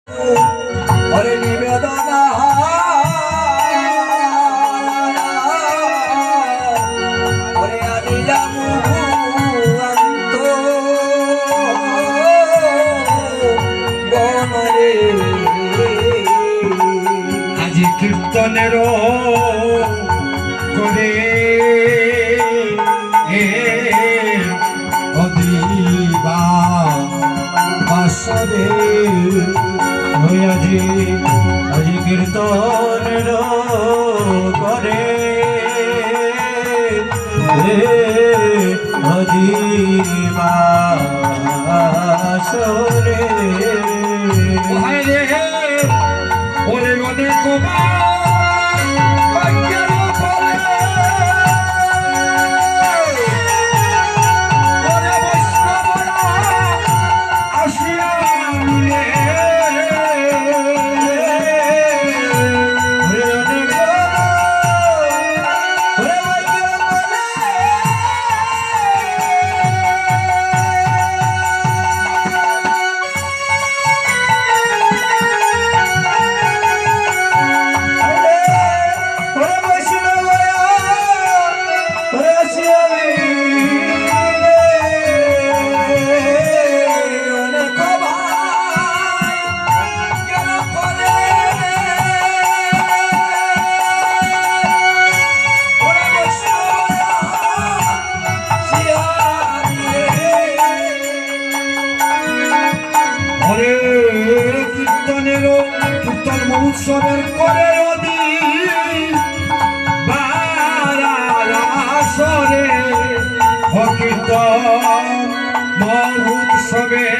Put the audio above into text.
হরে নিবেদনা হরে আনিলামু অন্ত গণরে আজি কীর্তনের করে অদিবা বাসরে আজি আজি কীর্তনের করে অদিবা বাসরে ওরে মনে উৎসবের করে আসরে কীর্তন উৎসবে